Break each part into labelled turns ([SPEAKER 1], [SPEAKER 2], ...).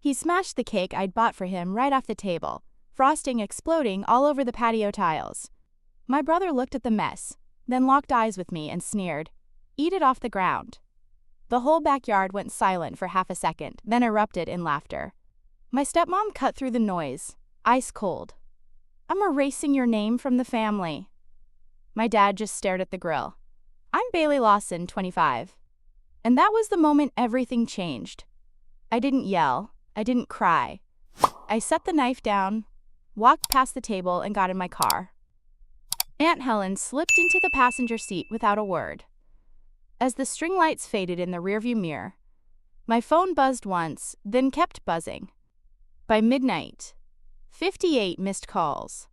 [SPEAKER 1] He smashed the cake I'd bought for him right off the table, frosting exploding all over the patio tiles. My brother looked at the mess, then locked eyes with me and sneered, "Eat it off the ground." The whole backyard went silent for half a second, then erupted in laughter. My stepmom cut through the noise, ice cold. "I'm erasing your name from the family." My dad just stared at the grill. "I'm Bailey Lawson, 25. And that was the moment everything changed. I didn't yell. I didn't cry. I set the knife down, walked past the table, and got in my car. Aunt Helen slipped into the passenger seat without a word. As the string lights faded in the rearview mirror, my phone buzzed once, then kept buzzing. By midnight, 58 missed calls.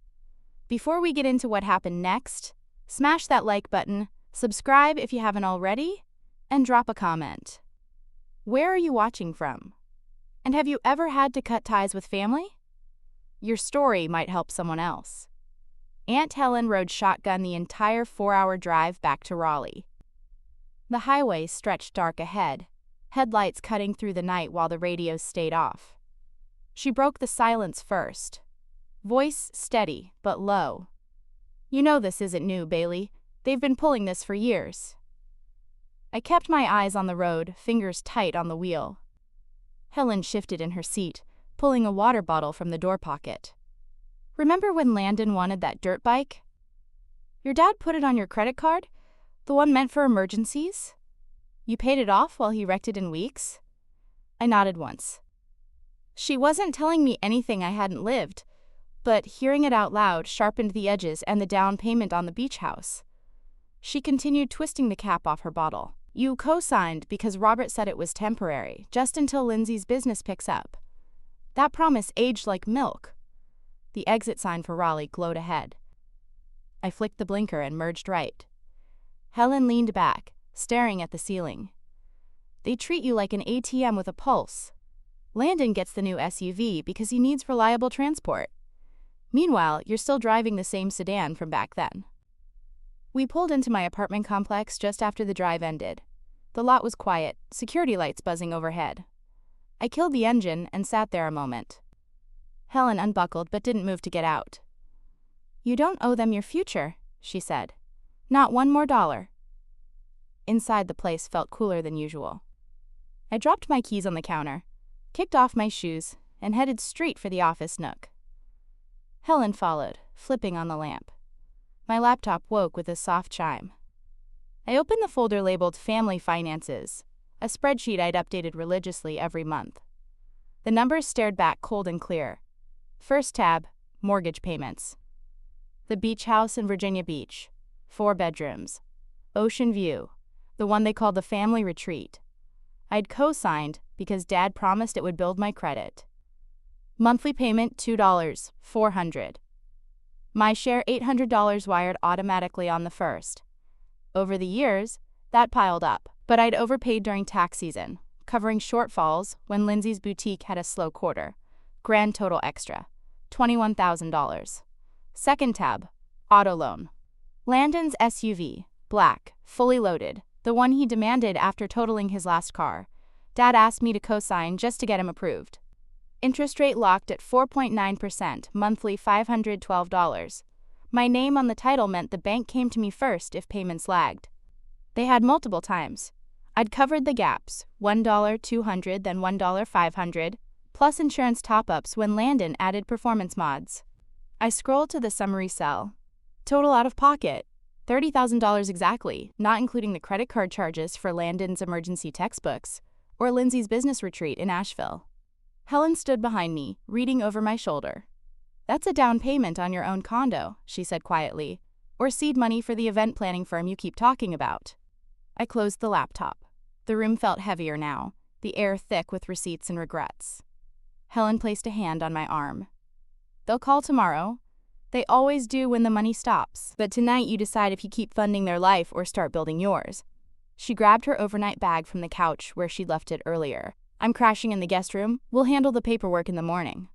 [SPEAKER 1] Before we get into what happened next, smash that like button, subscribe if you haven't already, and drop a comment. Where are you watching from? And have you ever had to cut ties with family? Your story might help someone else. Aunt Helen rode shotgun the entire 4-hour drive back to Raleigh. The highway stretched dark ahead, headlights cutting through the night while the radios stayed off. She broke the silence first. Voice steady, but low. "You know this isn't new, Bailey. They've been pulling this for years." I kept my eyes on the road, fingers tight on the wheel. Helen shifted in her seat, pulling a water bottle from the door pocket. "Remember when Landon wanted that dirt bike? Your dad put it on your credit card? The one meant for emergencies? You paid it off while he wrecked it in weeks?" I nodded once. She wasn't telling me anything I hadn't lived, but hearing it out loud sharpened the edges and the down payment on the beach house. She continued twisting the cap off her bottle. "You co-signed because Robert said it was temporary, just until Lindsay's business picks up. That promise aged like milk." The exit sign for Raleigh glowed ahead. I flicked the blinker and merged right. Helen leaned back, staring at the ceiling. "They treat you like an ATM with a pulse. Landon gets the new SUV because he needs reliable transport. Meanwhile, you're still driving the same sedan from back then." We pulled into my apartment complex just after the drive ended. The lot was quiet, security lights buzzing overhead. I killed the engine and sat there a moment. Helen unbuckled but didn't move to get out. "You don't owe them your future," she said. "Not one more dollar." Inside, the place felt cooler than usual. I dropped my keys on the counter, kicked off my shoes, and headed straight for the office nook. Helen followed, flipping on the lamp. My laptop woke with a soft chime. I opened the folder labeled Family Finances, a spreadsheet I'd updated religiously every month. The numbers stared back cold and clear. First tab, mortgage payments. The beach house in Virginia Beach, 4 bedrooms. Ocean view, the one they called the family retreat. I'd co-signed because Dad promised it would build my credit. Monthly payment $2, $400. My share $800 wired automatically on the first. Over the years, that piled up, but I'd overpaid during tax season, covering shortfalls when Lindsay's boutique had a slow quarter. Grand total extra, $21,000. Second tab, auto loan. Landon's SUV, black, fully loaded, the one he demanded after totaling his last car. Dad asked me to co-sign just to get him approved. Interest rate locked at 4.9%, monthly $512. My name on the title meant the bank came to me first if payments lagged. They had multiple times. I'd covered the gaps, $1, $200, then $1, $500, plus insurance top-ups when Landon added performance mods. I scrolled to the summary cell. Total out of pocket, $30,000 exactly, not including the credit card charges for Landon's emergency textbooks or Lindsay's business retreat in Asheville. Helen stood behind me, reading over my shoulder. "That's a down payment on your own condo," she said quietly, "or seed money for the event planning firm you keep talking about." I closed the laptop. The room felt heavier now, the air thick with receipts and regrets. Helen placed a hand on my arm. "They'll call tomorrow. They always do when the money stops. But tonight you decide if you keep funding their life or start building yours." She grabbed her overnight bag from the couch where she'd left it earlier. "I'm crashing in the guest room. We'll handle the paperwork in the morning."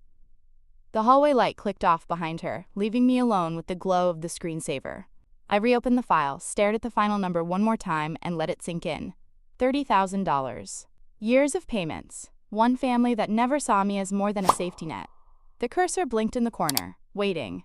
[SPEAKER 1] The hallway light clicked off behind her, leaving me alone with the glow of the screensaver. I reopened the file, stared at the final number one more time, and let it sink in. $30,000. Years of payments. One family that never saw me as more than a safety net. The cursor blinked in the corner, waiting.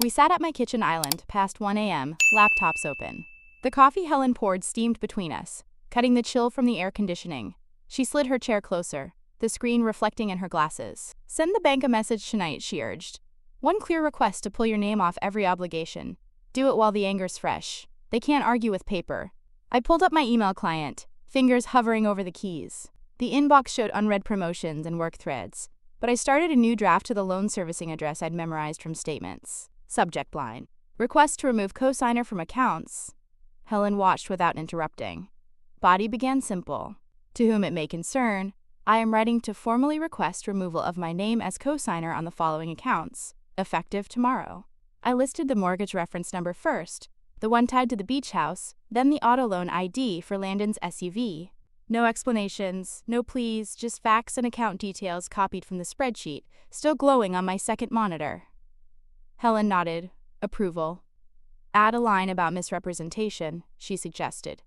[SPEAKER 1] We sat at my kitchen island past 1 a.m., laptops open. The coffee Helen poured steamed between us, cutting the chill from the air conditioning. She slid her chair closer, the screen reflecting in her glasses. Send the bank a message tonight, she urged. One clear request to pull your name off every obligation. Do it while the anger's fresh. They can't argue with paper. I pulled up my email client, fingers hovering over the keys. The inbox showed unread promotions and work threads, but I started a new draft to the loan servicing address I'd memorized from statements. Subject line: request to remove cosigner from accounts. Helen watched without interrupting. Body began simple. To whom it may concern, I am writing to formally request removal of my name as cosigner on the following accounts, effective tomorrow. I listed the mortgage reference number first, the one tied to the beach house, then the auto loan ID for Landon's SUV. No explanations, no pleas, just facts and account details copied from the spreadsheet, still glowing on my second monitor. Helen nodded. Approval. Add a line about misrepresentation, she suggested.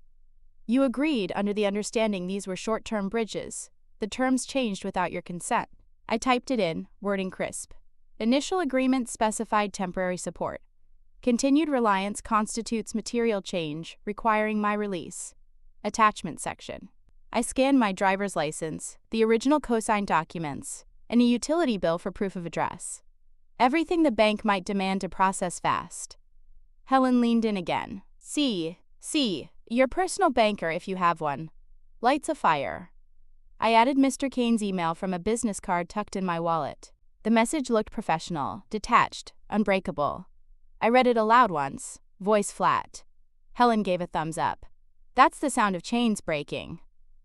[SPEAKER 1] You agreed under the understanding these were short-term bridges. The terms changed without your consent. I typed it in, wording crisp. Initial agreement specified temporary support. Continued reliance constitutes material change, requiring my release. Attachment section. I scanned my driver's license, the original cosign documents, and a utility bill for proof of address. Everything the bank might demand to process fast. Helen leaned in again. See, your personal banker if you have one. Lights a fire. I added Mr. Kane's email from a business card tucked in my wallet. The message looked professional, detached, unbreakable. I read it aloud once, voice flat. Helen gave a thumbs up. That's the sound of chains breaking.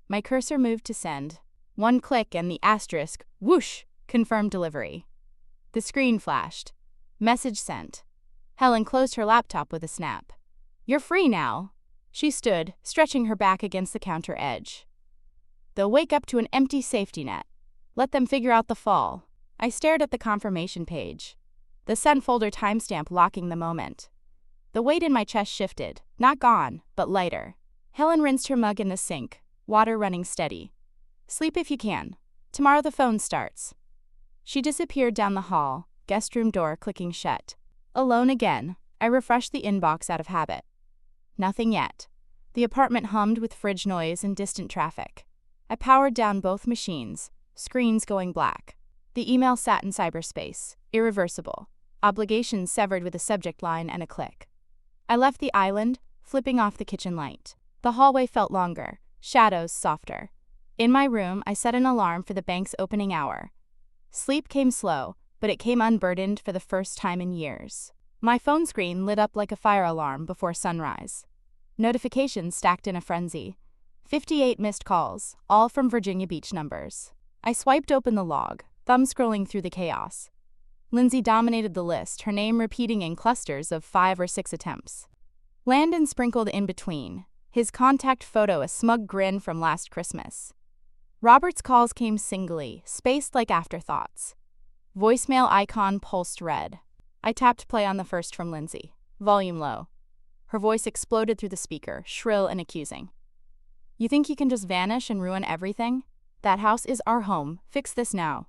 [SPEAKER 1] My cursor moved to send. One click and the asterisk, whoosh, confirmed delivery. The screen flashed. Message sent. Helen closed her laptop with a snap. You're free now. She stood, stretching her back against the counter edge. They'll wake up to an empty safety net. Let them figure out the fall. I stared at the confirmation page. The sent folder timestamp locking the moment. The weight in my chest shifted, not gone, but lighter. Helen rinsed her mug in the sink, water running steady. Sleep if you can. Tomorrow the phone starts. She disappeared down the hall, guest room door clicking shut. Alone again, I refreshed the inbox out of habit. Nothing yet. The apartment hummed with fridge noise and distant traffic. I powered down both machines, screens going black. The email sat in cyberspace, irreversible, obligations severed with a subject line and a click. I left the island, flipping off the kitchen light. The hallway felt longer, shadows softer. In my room, I set an alarm for the bank's opening hour. Sleep came slow, but it came unburdened for the first time in years. My phone screen lit up like a fire alarm before sunrise. Notifications stacked in a frenzy. 58 missed calls, all from Virginia Beach numbers. I swiped open the log, thumb scrolling through the chaos. Lindsay dominated the list, her name repeating in clusters of 5 or 6 attempts. Landon sprinkled in between, his contact photo a smug grin from last Christmas. Robert's calls came singly, spaced like afterthoughts. Voicemail icon pulsed red. I tapped play on the first from Lindsay, volume low. Her voice exploded through the speaker, shrill and accusing. You think you can just vanish and ruin everything? That house is our home. Fix this now.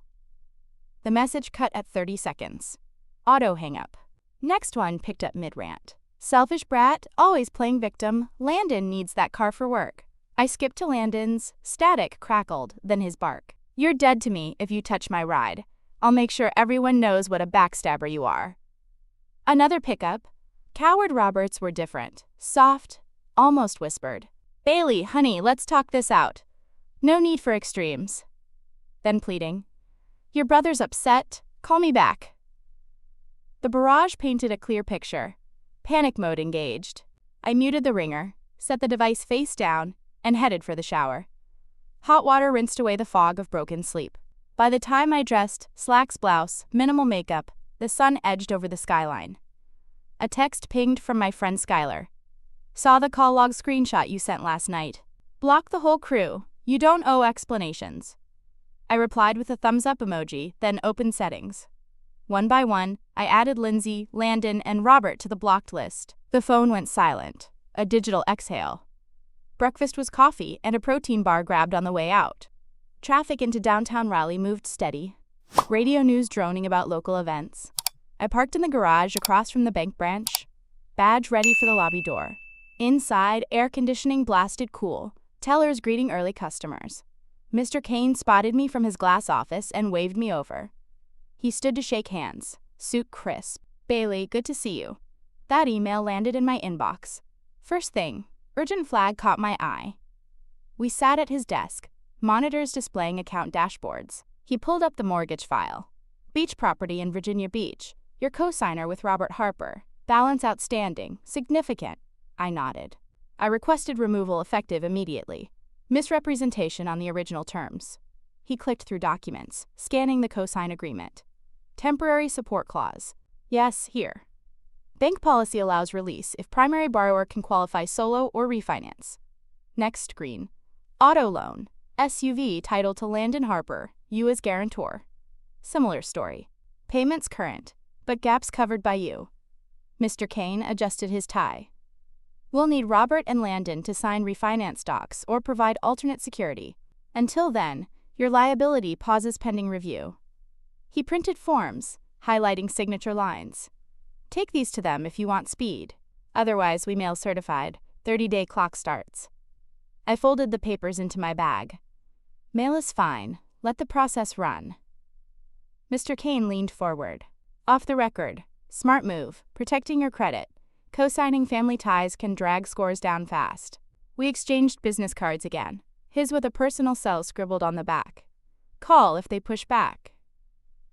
[SPEAKER 1] The message cut at 30 seconds. Auto hang up. Next one picked up mid-rant. Selfish brat, always playing victim. Landon needs that car for work. I skipped to Landon's. Static crackled, then his bark. You're dead to me if you touch my ride. I'll make sure everyone knows what a backstabber you are. Another pickup. Coward Roberts were different. Soft, almost whispered. Bailey, honey, let's talk this out. No need for extremes. Then pleading. Your brother's upset. Call me back. The barrage painted a clear picture. Panic mode engaged. I muted the ringer, set the device face down, and headed for the shower. Hot water rinsed away the fog of broken sleep. By the time I dressed, slacks blouse, minimal makeup, the sun edged over the skyline. A text pinged from my friend Skylar. Saw the call log screenshot you sent last night. Block the whole crew. You don't owe explanations. I replied with a thumbs up emoji, then opened settings. One by one, I added Lindsay, Landon, and Robert to the blocked list. The phone went silent. A digital exhale. Breakfast was coffee and a protein bar grabbed on the way out. Traffic into downtown Raleigh moved steady. Radio news droning about local events. I parked in the garage across from the bank branch. Badge ready for the lobby door. Inside, air conditioning blasted cool. Tellers greeting early customers. Mr. Kane spotted me from his glass office and waved me over. He stood to shake hands. Suit crisp. Bailey, good to see you. That email landed in my inbox. First thing, urgent flag caught my eye. We sat at his desk, monitors displaying account dashboards. He pulled up the mortgage file. Beach property in Virginia Beach. Your cosigner with Robert Harper. Balance outstanding. Significant. I nodded. I requested removal effective immediately. Misrepresentation on the original terms. He clicked through documents, scanning the cosign agreement. Temporary support clause. Yes, here. Bank policy allows release if primary borrower can qualify solo or refinance. Next screen. Auto loan. SUV titled to Landon Harper, you as guarantor. Similar story. Payments current, but gaps covered by you. Mr. Kane adjusted his tie. We'll need Robert and Landon to sign refinance docs or provide alternate security. Until then, your liability pauses pending review. He printed forms, highlighting signature lines. Take these to them if you want speed. Otherwise, we mail certified. 30-day clock starts. I folded the papers into my bag. Mail is fine. Let the process run. Mr. Kane leaned forward. Off the record. Smart move. Protecting your credit. Co-signing family ties can drag scores down fast. We exchanged business cards again. His with a personal cell scribbled on the back. Call if they push back.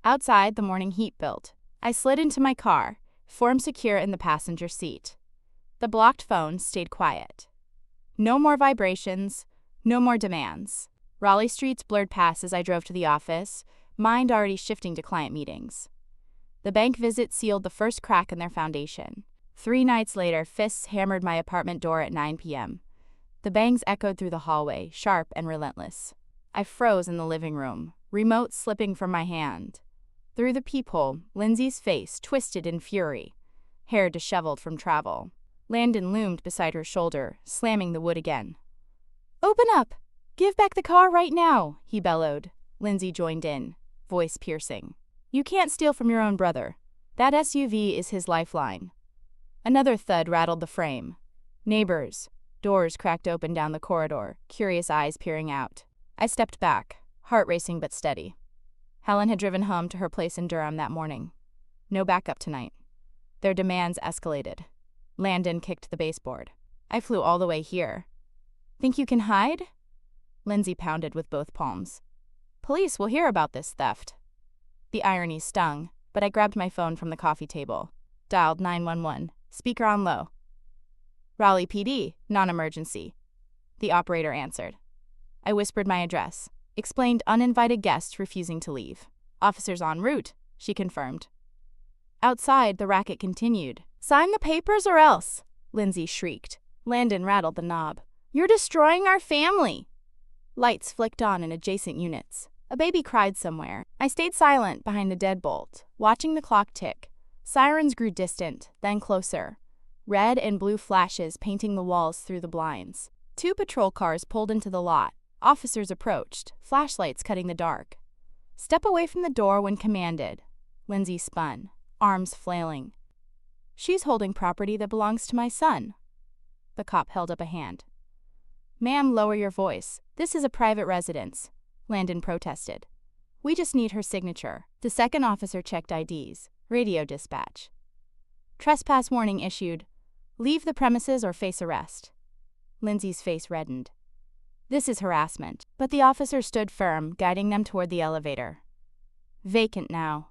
[SPEAKER 1] Outside, the morning heat built. I slid into my car, form secure in the passenger seat. The blocked phone stayed quiet. No more vibrations, no more demands. Raleigh streets blurred past as I drove to the office, mind already shifting to client meetings. The bank visit sealed the first crack in their foundation. 3 nights later, fists hammered my apartment door at 9 p.m. The bangs echoed through the hallway, sharp and relentless. I froze in the living room, remote slipping from my hand. Through the peephole, Lindsay's face twisted in fury, hair disheveled from travel. Landon loomed beside her shoulder, slamming the wood again. Open up! Give back the car right now, he bellowed. Lindsay joined in, voice piercing. You can't steal from your own brother. That SUV is his lifeline. Another thud rattled the frame. Neighbors. Doors cracked open down the corridor, curious eyes peering out. I stepped back, heart racing but steady. Helen had driven home to her place in Durham that morning. No backup tonight. Their demands escalated. Landon kicked the baseboard. I flew all the way here. Think you can hide? Lindsay pounded with both palms. Police will hear about this theft. The irony stung, but I grabbed my phone from the coffee table. Dialed 911, speaker on low. Raleigh PD, non-emergency. The operator answered. I whispered my address, explained uninvited guests refusing to leave. Officers en route, she confirmed. Outside, the racket continued. Sign the papers or else, Lindsay shrieked. Landon rattled the knob. You're destroying our family. Lights flicked on in adjacent units. A baby cried somewhere. I stayed silent behind the deadbolt, watching the clock tick. Sirens grew distant, then closer. Red and blue flashes painting the walls through the blinds. 2 patrol cars pulled into the lot. Officers approached, flashlights cutting the dark. Step away from the door when commanded. Lindsay spun, arms flailing. She's holding property that belongs to my son. The cop held up a hand. Ma'am, lower your voice. This is a private residence, Landon protested. We just need her signature. The second officer checked IDs. Radio dispatch. Trespass warning issued. Leave the premises or face arrest. Lindsay's face reddened. This is harassment, but the officer stood firm, guiding them toward the elevator. Vacant now.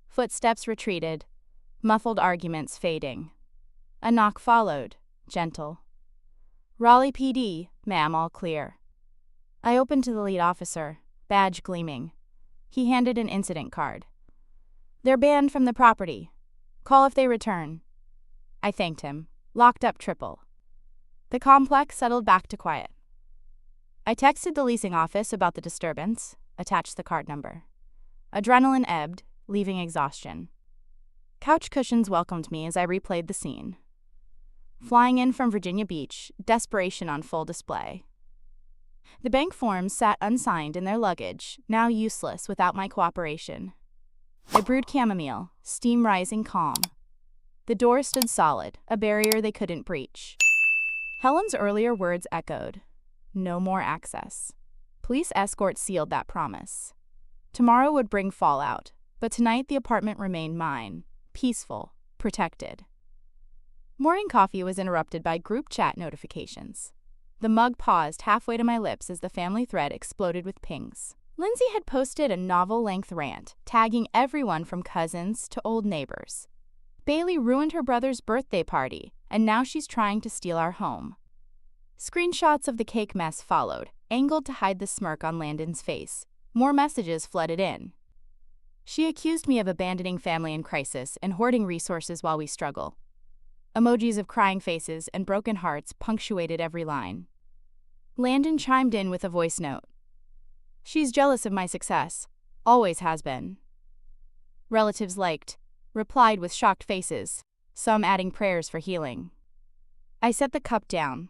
[SPEAKER 1] Footsteps retreated, muffled arguments fading. A knock followed, gentle. Raleigh PD, ma'am, all clear. I opened to the lead officer, badge gleaming. He handed an incident card. They're banned from the property. Call if they return. I thanked him, locked up triple. The complex settled back to quiet. I texted the leasing office about the disturbance, attached the card number. Adrenaline ebbed, leaving exhaustion. Couch cushions welcomed me as I replayed the scene. Flying in from Virginia Beach, desperation on full display. The bank forms sat unsigned in their luggage, now useless without my cooperation. I brewed chamomile, steam rising calm. The door stood solid, a barrier they couldn't breach. Helen's earlier words echoed. No more access. Police escort sealed that promise. Tomorrow would bring fallout, but tonight the apartment remained mine, peaceful, protected. Morning coffee was interrupted by group chat notifications. The mug paused halfway to my lips as the family thread exploded with pings. Lindsay had posted a novel-length rant, tagging everyone from cousins to old neighbors. Bailey ruined her brother's birthday party, and now she's trying to steal our home. Screenshots of the cake mess followed, angled to hide the smirk on Landon's face. More messages flooded in. She accused me of abandoning family in crisis and hoarding resources while we struggle. Emojis of crying faces and broken hearts punctuated every line. Landon chimed in with a voice note. She's jealous of my success. Always has been. Relatives liked, replied with shocked faces, some adding prayers for healing. I set the cup down,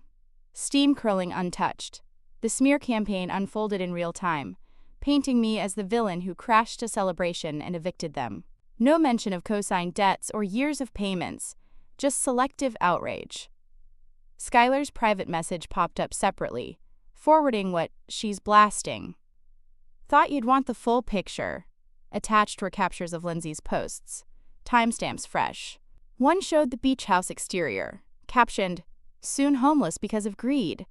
[SPEAKER 1] steam curling untouched. The smear campaign unfolded in real time, painting me as the villain who crashed a celebration and evicted them. No mention of co-signed debts or years of payments, just selective outrage. Skylar's private message popped up separately, forwarding what she's blasting. Thought you'd want the full picture. Attached were captures of Lindsay's posts, timestamps fresh. One showed the beach house exterior, captioned, "Soon homeless because of greed."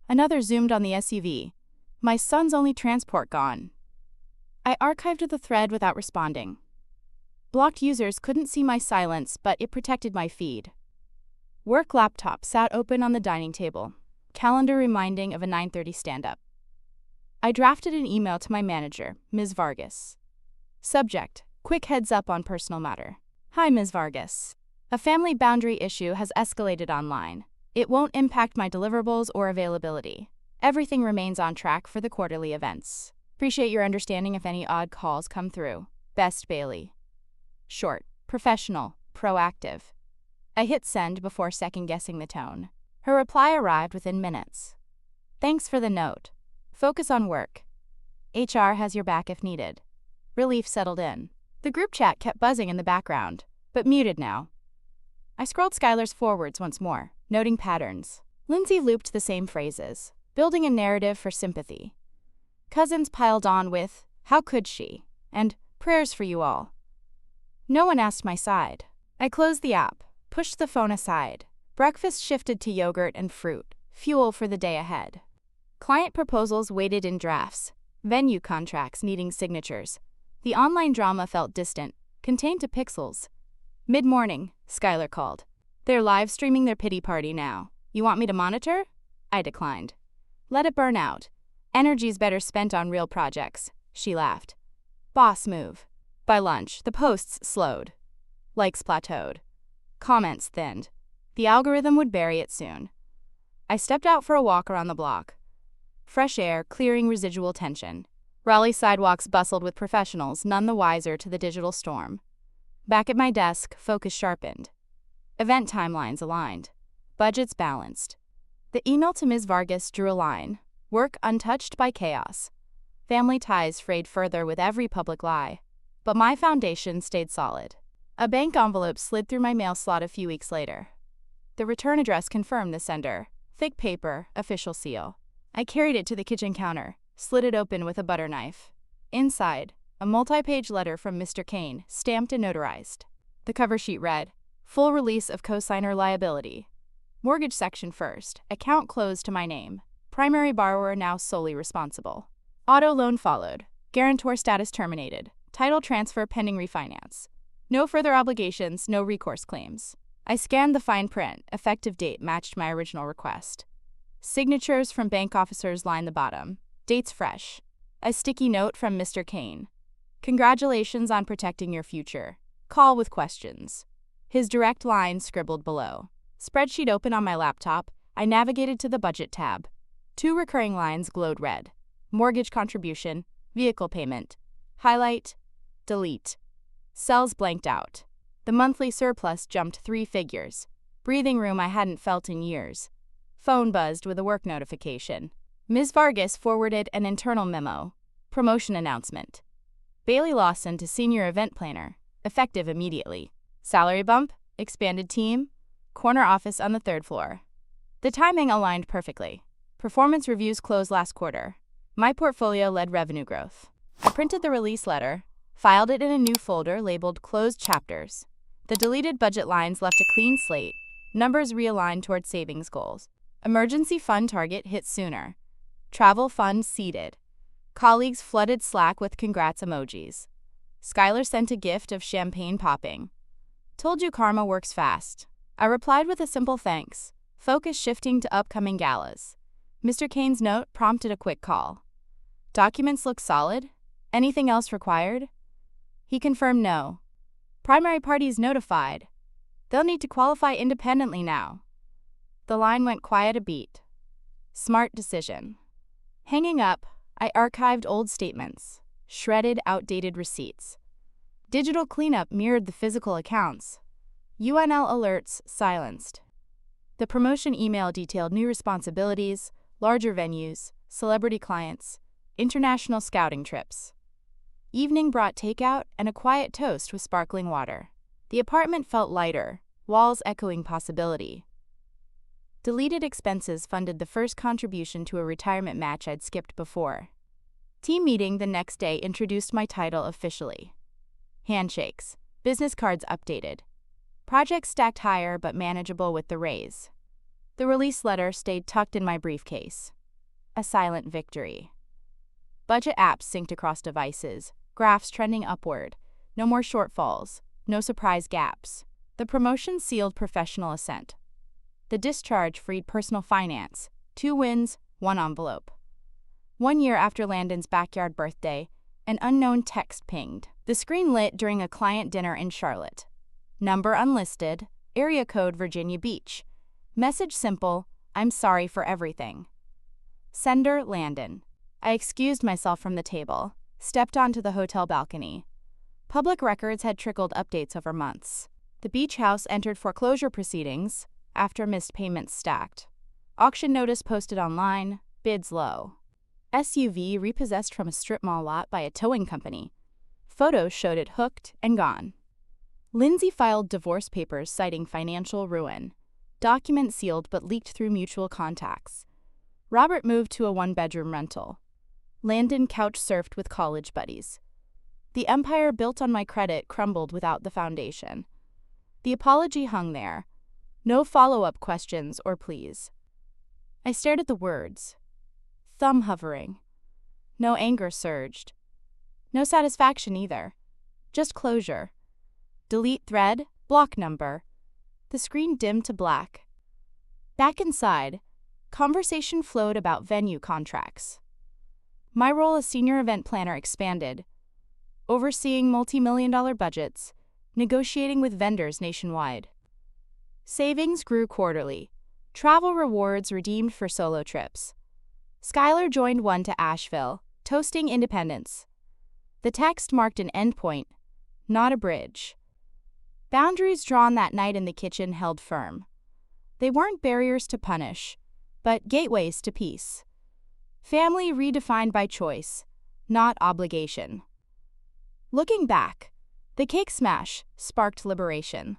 [SPEAKER 1] Another zoomed on the SUV. "My son's only transport gone." I archived the thread without responding. Blocked users couldn't see my silence, but it protected my feed. Work laptop sat open on the dining table, calendar reminding of a 9:30 stand-up. I drafted an email to my manager, Ms. Vargas. Subject, quick heads up on personal matter. Hi, Ms. Vargas. A family boundary issue has escalated online. It won't impact my deliverables or availability. Everything remains on track for the quarterly events. Appreciate your understanding if any odd calls come through. Best, Bailey. Short, professional, proactive. I hit send before second-guessing the tone. Her reply arrived within minutes. Thanks for the note. Focus on work. HR has your back if needed. Relief settled in. The group chat kept buzzing in the background, but muted now. I scrolled Skylar's forwards once more, noting patterns. Lindsay looped the same phrases, building a narrative for sympathy. Cousins piled on with, "How could she?" and "Prayers for you all." No one asked my side. I closed the app, pushed the phone aside. Breakfast shifted to yogurt and fruit, fuel for the day ahead. Client proposals waited in drafts, venue contracts needing signatures. The online drama felt distant, contained to pixels. Mid-morning, Skylar called. They're live streaming their pity party now. You want me to monitor? I declined. Let it burn out. Energy's better spent on real projects, she laughed. Boss move. By lunch, the posts slowed. Likes plateaued. Comments thinned. The algorithm would bury it soon. I stepped out for a walk around the block. Fresh air clearing residual tension. Raleigh sidewalks bustled with professionals, none the wiser to the digital storm. Back at my desk, focus sharpened. Event timelines aligned. Budgets balanced. The email to Ms. Vargas drew a line. Work untouched by chaos. Family ties frayed further with every public lie. But my foundation stayed solid. A bank envelope slid through my mail slot a few weeks later. The return address confirmed the sender. Thick paper, official seal. I carried it to the kitchen counter, slid it open with a butter knife. Inside, a multi-page letter from Mr. Kane, stamped and notarized. The cover sheet read, "Full release of cosigner liability. Mortgage section first, account closed to my name. Primary borrower now solely responsible. Auto loan followed. Guarantor status terminated. Title transfer pending refinance. No further obligations, no recourse claims." I scanned the fine print, effective date matched my original request. Signatures from bank officers lined the bottom. Dates fresh. A sticky note from Mr. Kane. "Congratulations on protecting your future. Call with questions." His direct line scribbled below. Spreadsheet open on my laptop, I navigated to the budget tab. 2 recurring lines glowed red. Mortgage contribution, vehicle payment. Highlight, delete. Cells blanked out. The monthly surplus jumped 3 figures. Breathing room I hadn't felt in years. Phone buzzed with a work notification. Ms. Vargas forwarded an internal memo. Promotion announcement. Bailey Lawson to senior event planner, effective immediately. Salary bump, expanded team, corner office on the 3rd floor. The timing aligned perfectly. Performance reviews closed last quarter. My portfolio led revenue growth. I printed the release letter, filed it in a new folder labeled Closed Chapters. The deleted budget lines left a clean slate, numbers realigned toward savings goals. Emergency fund target hit sooner. Travel fund seeded. Colleagues flooded Slack with congrats emojis. Skylar sent a gift of champagne popping. Told you karma works fast. I replied with a simple thanks, focus shifting to upcoming galas. Mr. Kane's note prompted a quick call. Documents look solid? Anything else required? He confirmed no. Primary parties notified. They'll need to qualify independently now. The line went quiet a beat. Smart decision. Hanging up, I archived old statements, shredded outdated receipts. Digital cleanup mirrored the physical accounts. UNL alerts silenced. The promotion email detailed new responsibilities, larger venues, celebrity clients, international scouting trips. Evening brought takeout and a quiet toast with sparkling water. The apartment felt lighter, walls echoing possibility. Deleted expenses funded the first contribution to a retirement match I'd skipped before. Team meeting the next day introduced my title officially. Handshakes, business cards updated. Projects stacked higher but manageable with the raise. The release letter stayed tucked in my briefcase. A silent victory. Budget apps synced across devices, graphs trending upward. No more shortfalls, no surprise gaps. The promotion sealed professional assent. The discharge freed personal finance. 2 wins, 1 envelope. 1 year after Landon's backyard birthday, an unknown text pinged. The screen lit during a client dinner in Charlotte. Number unlisted, area code Virginia Beach. Message simple, I'm sorry for everything. Sender Landon. I excused myself from the table, stepped onto the hotel balcony. Public records had trickled updates over months. The beach house entered foreclosure proceedings after missed payments stacked. Auction notice posted online, bids low. SUV repossessed from a strip mall lot by a towing company. Photos showed it hooked and gone. Lindsay filed divorce papers citing financial ruin. Document sealed but leaked through mutual contacts. Robert moved to a 1-bedroom rental. Landon couch surfed with college buddies. The empire built on my credit crumbled without the foundation. The apology hung there. No follow-up questions or pleas. I stared at the words. Thumb hovering. No anger surged. No satisfaction either. Just closure. Delete thread, block number. The screen dimmed to black. Back inside, conversation flowed about venue contracts. My role as senior event planner expanded, overseeing multi-million-dollar budgets, negotiating with vendors nationwide. Savings grew quarterly. Travel rewards redeemed for solo trips. Skylar joined one to Asheville, toasting independence. The text marked an endpoint, not a bridge. Boundaries drawn that night in the kitchen held firm. They weren't barriers to punish, but gateways to peace. Family redefined by choice, not obligation. Looking back, the cake smash sparked liberation.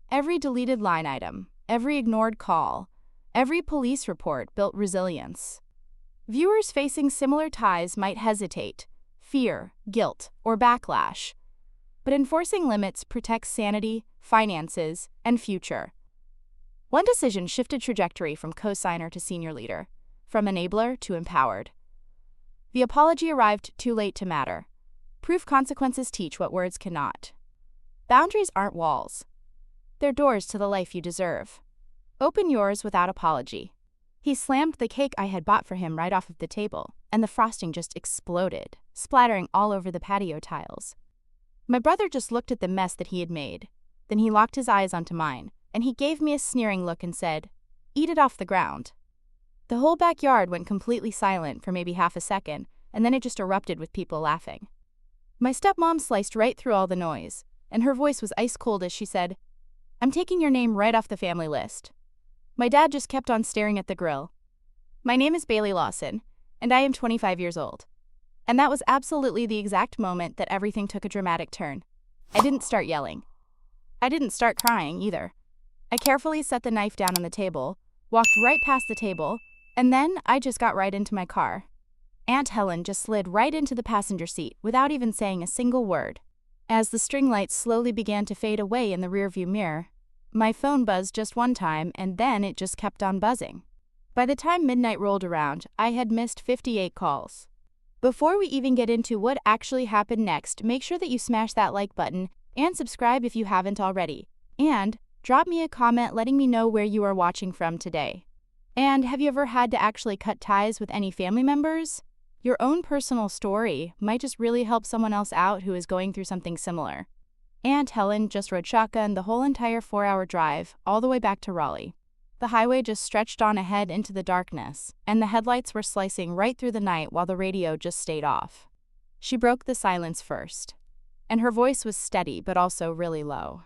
[SPEAKER 1] Every deleted line item, every ignored call, every police report built resilience. Viewers facing similar ties might hesitate, fear, guilt, or backlash. But enforcing limits protects sanity, finances, and future. One decision shifted trajectory from co-signer to senior leader, from enabler to empowered. The apology arrived too late to matter. Proof consequences teach what words cannot. Boundaries aren't walls. They're doors to the life you deserve. Open yours without apology. He slammed the cake I had bought for him right off of the table, and the frosting just exploded, splattering all over the patio tiles. My brother just looked at the mess that he had made. Then he locked his eyes onto mine, and he gave me a sneering look and said, "Eat it off the ground." The whole backyard went completely silent for maybe half a second, and then it just erupted with people laughing. My stepmom sliced right through all the noise, and her voice was ice cold as she said, "I'm taking your name right off the family list." My dad just kept on staring at the grill. My name is Bailey Lawson, and I am 25 years old. And that was absolutely the exact moment that everything took a dramatic turn. I didn't start yelling. I didn't start crying either. I carefully set the knife down on the table, walked right past the table, and then I just got right into my car. Aunt Helen just slid right into the passenger seat without even saying a single word. As the string lights slowly began to fade away in the rearview mirror, my phone buzzed just one time and then it just kept on buzzing. By the time midnight rolled around, I had missed 58 calls. Before we even get into what actually happened next, make sure that you smash that like button and subscribe if you haven't already. And drop me a comment letting me know where you are watching from today. And have you ever had to actually cut ties with any family members? Your own personal story might just really help someone else out who is going through something similar. Aunt Helen just rode shotgun the whole entire 4-hour drive, all the way back to Raleigh. The highway just stretched on ahead into the darkness, and the headlights were slicing right through the night while the radio just stayed off. She broke the silence first, and her voice was steady but also really low.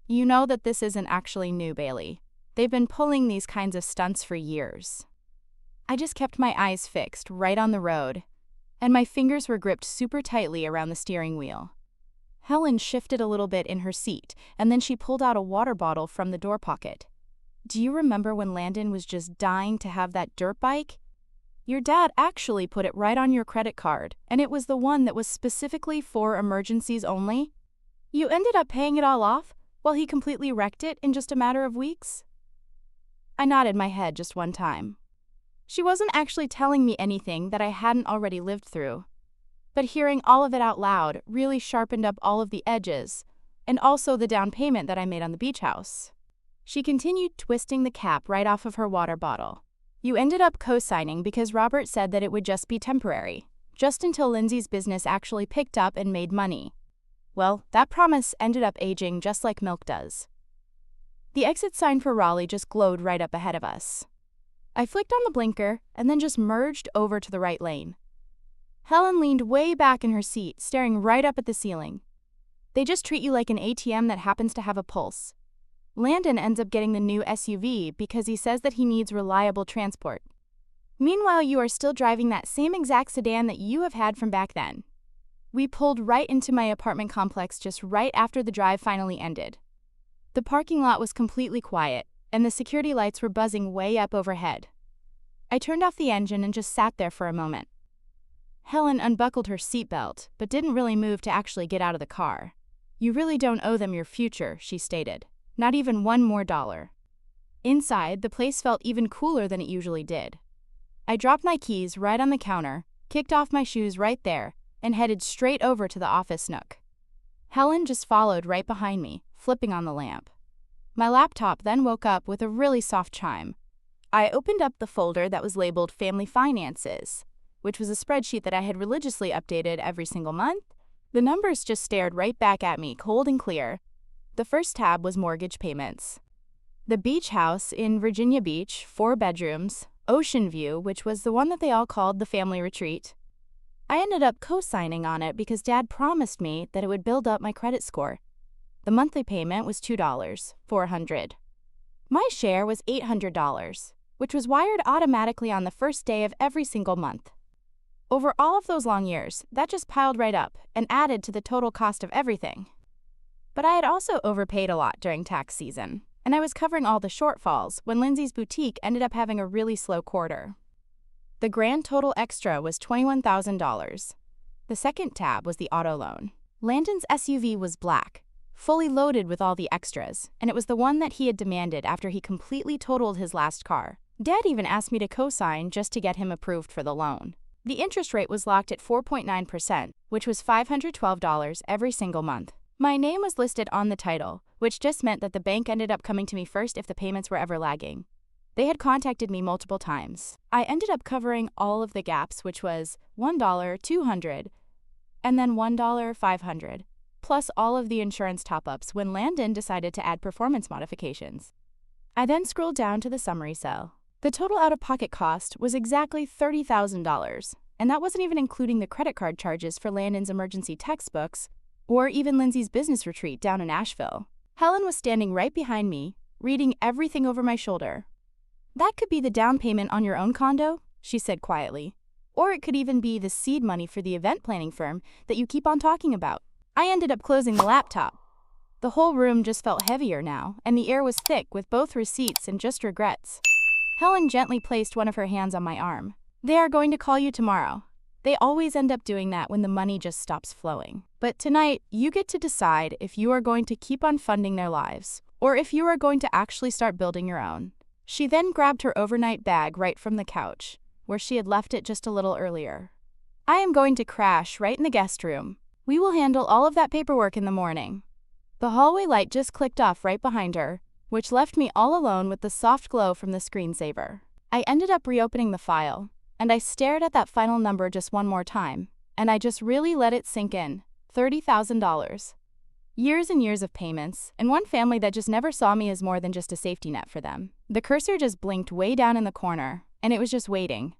[SPEAKER 1] You know that this isn't actually new, Bailey. They've been pulling these kinds of stunts for years. I just kept my eyes fixed right on the road, and my fingers were gripped super tightly around the steering wheel. Helen shifted a little bit in her seat, and then she pulled out a water bottle from the door pocket. Do you remember when Landon was just dying to have that dirt bike? Your dad actually put it right on your credit card, and it was the one that was specifically for emergencies only. You ended up paying it all off while he completely wrecked it in just a matter of weeks? I nodded my head just one time. She wasn't actually telling me anything that I hadn't already lived through, but hearing all of it out loud really sharpened up all of the edges, and also the down payment that I made on the beach house. She continued twisting the cap right off of her water bottle. You ended up co-signing because Robert said that it would just be temporary, just until Lindsay's business actually picked up and made money. Well, that promise ended up aging just like milk does. The exit sign for Raleigh just glowed right up ahead of us. I flicked on the blinker and then just merged over to the right lane. Helen leaned way back in her seat, staring right up at the ceiling. They just treat you like an ATM that happens to have a pulse. Landon ends up getting the new SUV because he says that he needs reliable transport. Meanwhile, you are still driving that same exact sedan that you have had from back then. We pulled right into my apartment complex just right after the drive finally ended. The parking lot was completely quiet, and the security lights were buzzing way up overhead. I turned off the engine and just sat there for a moment. Helen unbuckled her seatbelt, but didn't really move to actually get out of the car. You really don't owe them your future, she stated. Not even one more dollar. Inside, the place felt even cooler than it usually did. I dropped my keys right on the counter, kicked off my shoes right there, and headed straight over to the office nook. Helen just followed right behind me, flipping on the lamp. My laptop then woke up with a really soft chime. I opened up the folder that was labeled Family Finances, which was a spreadsheet that I had religiously updated every single month. The numbers just stared right back at me, cold and clear. The first tab was mortgage payments. The beach house in Virginia Beach, 4 bedrooms, ocean view, which was the one that they all called the family retreat. I ended up co-signing on it because Dad promised me that it would build up my credit score. The monthly payment was $2, $400. My share was $800, which was wired automatically on the first day of every single month. Over all of those long years, that just piled right up and added to the total cost of everything. But I had also overpaid a lot during tax season, and I was covering all the shortfalls when Lindsay's boutique ended up having a really slow quarter. The grand total extra was $21,000. The second tab was the auto loan. Landon's SUV was black, fully loaded with all the extras, and it was the one that he had demanded after he completely totaled his last car. Dad even asked me to co-sign just to get him approved for the loan. The interest rate was locked at 4.9%, which was $512 every single month. My name was listed on the title, which just meant that the bank ended up coming to me first if the payments were ever lagging. They had contacted me multiple times. I ended up covering all of the gaps, which was $1, $200, and then $1, $500, plus all of the insurance top-ups when Landon decided to add performance modifications. I then scrolled down to the summary cell. The total out-of-pocket cost was exactly $30,000, and that wasn't even including the credit card charges for Landon's emergency textbooks or even Lindsay's business retreat down in Asheville. Helen was standing right behind me, reading everything over my shoulder. That could be the down payment on your own condo, she said quietly. Or it could even be the seed money for the event planning firm that you keep on talking about. I ended up closing the laptop. The whole room just felt heavier now, and the air was thick with both receipts and just regrets. Helen gently placed one of her hands on my arm. They are going to call you tomorrow. They always end up doing that when the money just stops flowing. But tonight, you get to decide if you are going to keep on funding their lives, or if you are going to actually start building your own. She then grabbed her overnight bag right from the couch, where she had left it just a little earlier. I am going to crash right in the guest room. We will handle all of that paperwork in the morning. The hallway light just clicked off right behind her, which left me all alone with the soft glow from the screensaver. I ended up reopening the file, and I stared at that final number just one more time, and I just really let it sink in. $30,000. Years and years of payments, and one family that just never saw me as more than just a safety net for them. The cursor just blinked way down in the corner, and it was just waiting.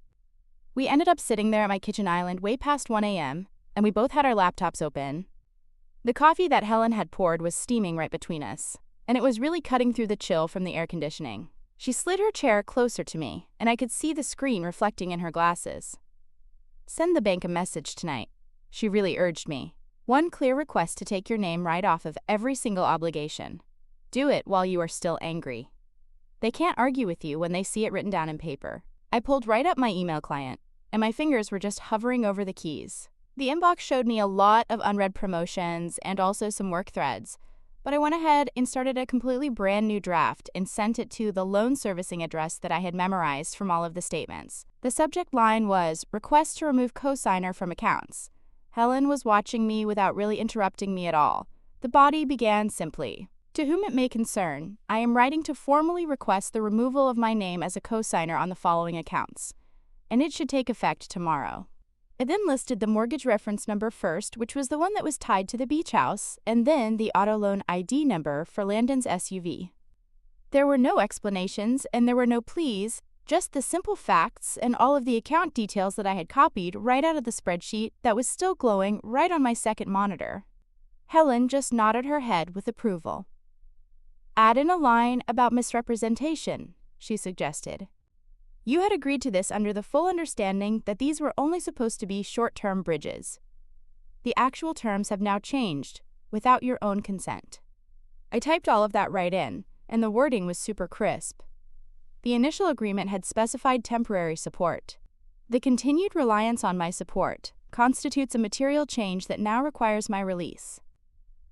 [SPEAKER 1] We ended up sitting there at my kitchen island way past 1 a.m., and we both had our laptops open. The coffee that Helen had poured was steaming right between us, and it was really cutting through the chill from the air conditioning. She slid her chair closer to me, and I could see the screen reflecting in her glasses. Send the bank a message tonight, she really urged me. One clear request to take your name right off of every single obligation. Do it while you are still angry. They can't argue with you when they see it written down in paper. I pulled right up my email client, and my fingers were just hovering over the keys. The inbox showed me a lot of unread promotions and also some work threads, but I went ahead and started a completely brand new draft and sent it to the loan servicing address that I had memorized from all of the statements. The subject line was, "Request to remove cosigner from accounts." Helen was watching me without really interrupting me at all. The body began simply, "To whom it may concern, I am writing to formally request the removal of my name as a cosigner on the following accounts, and it should take effect tomorrow." It then listed the mortgage reference number first, which was the one that was tied to the beach house, and then the auto loan ID number for Landon's SUV. There were no explanations and there were no pleas, just the simple facts and all of the account details that I had copied right out of the spreadsheet that was still glowing right on my second monitor. Helen just nodded her head with approval. "Add in a line about misrepresentation," she suggested. "You had agreed to this under the full understanding that these were only supposed to be short-term bridges. The actual terms have now changed, without your own consent." I typed all of that right in, and the wording was super crisp. The initial agreement had specified temporary support. The continued reliance on my support constitutes a material change that now requires my release.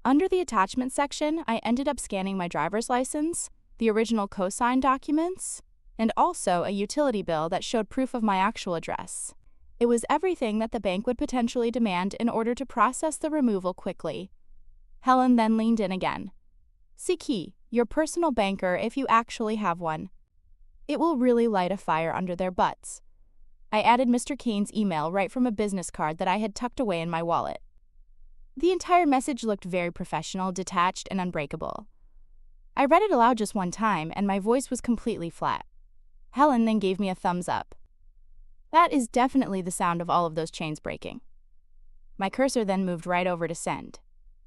[SPEAKER 1] Under the attachment section, I ended up scanning my driver's license, the original cosign documents, and also a utility bill that showed proof of my actual address. It was everything that the bank would potentially demand in order to process the removal quickly. Helen then leaned in again. "Siki, your personal banker if you actually have one. It will really light a fire under their butts." I added Mr. Kane's email right from a business card that I had tucked away in my wallet. The entire message looked very professional, detached, and unbreakable. I read it aloud just one time, and my voice was completely flat. Helen then gave me a thumbs up. "That is definitely the sound of all of those chains breaking." My cursor then moved right over to send.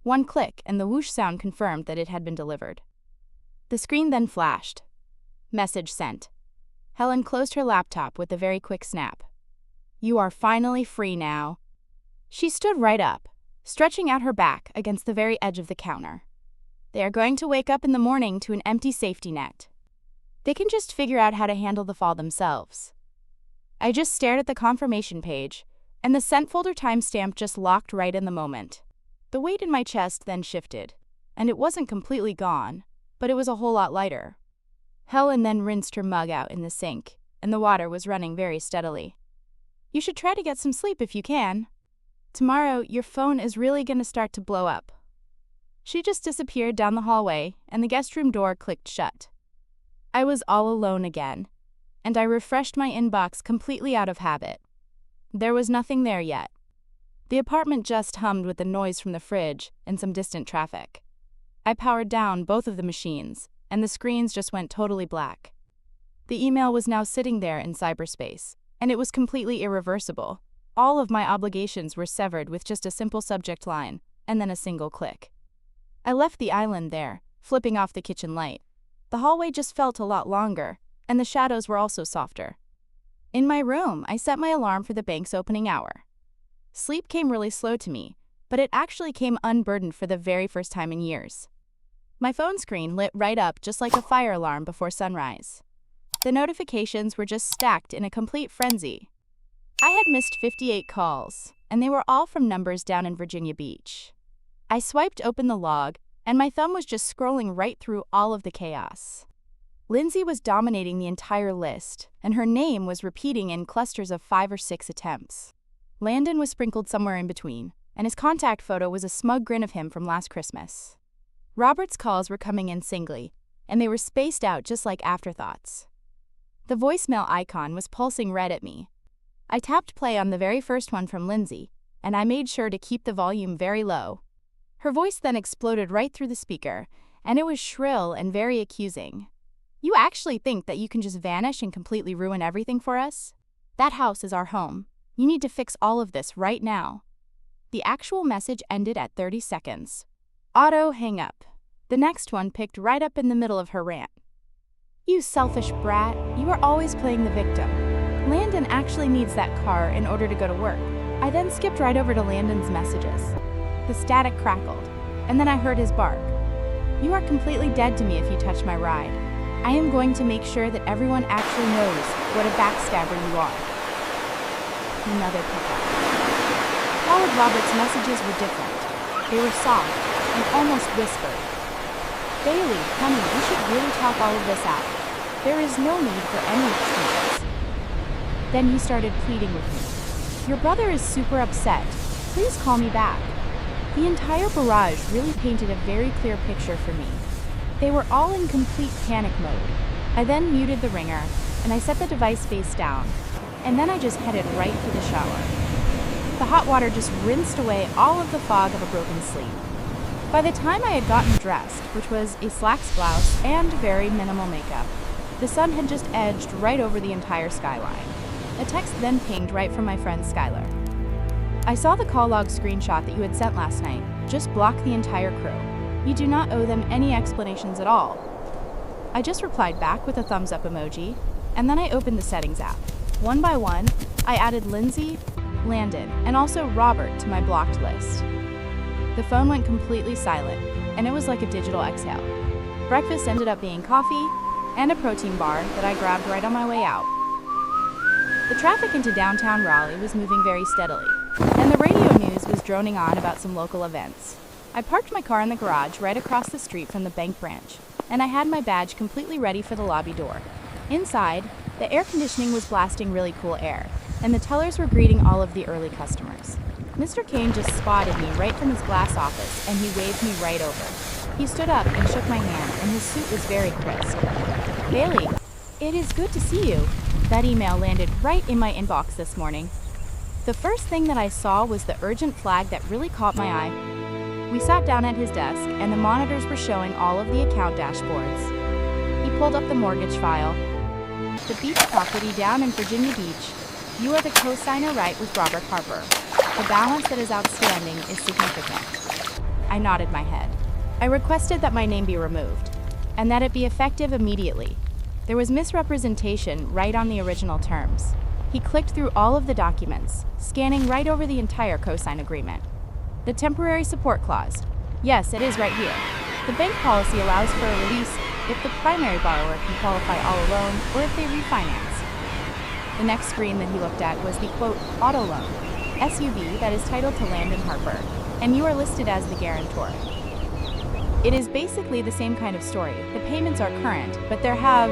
[SPEAKER 1] One click, and the whoosh sound confirmed that it had been delivered. The screen then flashed. Message sent. Helen closed her laptop with a very quick snap. "You are finally free now." She stood right up, stretching out her back against the very edge of the counter. They are going to wake up in the morning to an empty safety net. They can just figure out how to handle the fall themselves. I just stared at the confirmation page, and the sent folder timestamp just locked right in the moment. The weight in my chest then shifted, and it wasn't completely gone, but it was a whole lot lighter. Helen then rinsed her mug out in the sink, and the water was running very steadily. "You should try to get some sleep if you can. Tomorrow, your phone is really going to start to blow up." She just disappeared down the hallway, and the guest room door clicked shut. I was all alone again, and I refreshed my inbox completely out of habit. There was nothing there yet. The apartment just hummed with the noise from the fridge and some distant traffic. I powered down both of the machines, and the screens just went totally black. The email was now sitting there in cyberspace, and it was completely irreversible. All of my obligations were severed with just a simple subject line, and then a single click. I left the island there, flipping off the kitchen light. The hallway just felt a lot longer, and the shadows were also softer. In my room, I set my alarm for the bank's opening hour. Sleep came really slow to me, but it actually came unburdened for the very first time in years. My phone screen lit right up just like a fire alarm before sunrise. The notifications were just stacked in a complete frenzy. I had missed 58 calls, and they were all from numbers down in Virginia Beach. I swiped open the log, and my thumb was just scrolling right through all of the chaos. Lindsay was dominating the entire list, and her name was repeating in clusters of 5 or 6 attempts. Landon was sprinkled somewhere in between, and his contact photo was a smug grin of him from last Christmas. Robert's calls were coming in singly, and they were spaced out just like afterthoughts. The voicemail icon was pulsing red at me. I tapped play on the very first one from Lindsay, and I made sure to keep the volume very low. Her voice then exploded right through the speaker, and it was shrill and very accusing. "You actually think that you can just vanish and completely ruin everything for us? That house is our home. You need to fix all of this right now." The actual message ended at 30 seconds. Auto hang up. The next one picked right up in the middle of her rant. "You selfish brat, you are always playing the victim. Landon actually needs that car in order to go to work." I then skipped right over to Landon's messages. The static crackled, and then I heard his bark. "You are completely dead to me if you touch my ride. I am going to make sure that everyone actually knows what a backstabber you are." Another pickup. All of Robert's messages were different. They were soft and almost whispered. "Bailey, honey, we should really talk all of this out. There is no need for any excuses." Then he started pleading with me. "Your brother is super upset. Please call me back." The entire barrage really painted a very clear picture for me. They were all in complete panic mode. I then muted the ringer, and I set the device face down, and then I just headed right for the shower. The hot water just rinsed away all of the fog of a broken sleep. By the time I had gotten dressed, which was a slacks blouse and very minimal makeup, the sun had just edged right over the entire skyline. A text then pinged right from my friend Skylar. "I saw the call log screenshot that you had sent last night. Just block the entire crew. You do not owe them any explanations at all." I just replied back with a thumbs up emoji, and then I opened the settings app. One by one, I added Lindsay, Landon, and also Robert to my blocked list. The phone went completely silent, and it was like a digital exhale. Breakfast ended up being coffee and a protein bar that I grabbed right on my way out. The traffic into downtown Raleigh was moving very steadily, and the radio news was droning on about some local events. I parked my car in the garage right across the street from the bank branch, and I had my badge completely ready for the lobby door. Inside, the air conditioning was blasting really cool air, and the tellers were greeting all of the early customers. Mr. Kane just spotted me right from his glass office, and he waved me right over. He stood up and shook my hand, and his suit was very crisp. "Bailey, it is good to see you." That email landed right in my inbox this morning. The first thing that I saw was the urgent flag that really caught my eye. We sat down at his desk, and the monitors were showing all of the account dashboards. He pulled up the mortgage file. "The beach property down in Virginia Beach. You are the co-signer, right, with Robert Harper. The balance that is outstanding is significant." I nodded my head. I requested that my name be removed, and that it be effective immediately. There was misrepresentation right on the original terms. He clicked through all of the documents, scanning right over the entire co-sign agreement. The temporary support clause. Yes, it is right here. The bank policy allows for a release if the primary borrower can qualify all alone or if they refinance. The next screen that he looked at was the quote, auto loan, SUV that is titled to Landon Harper, and you are listed as the guarantor. It is basically the same kind of story. The payments are current, but there have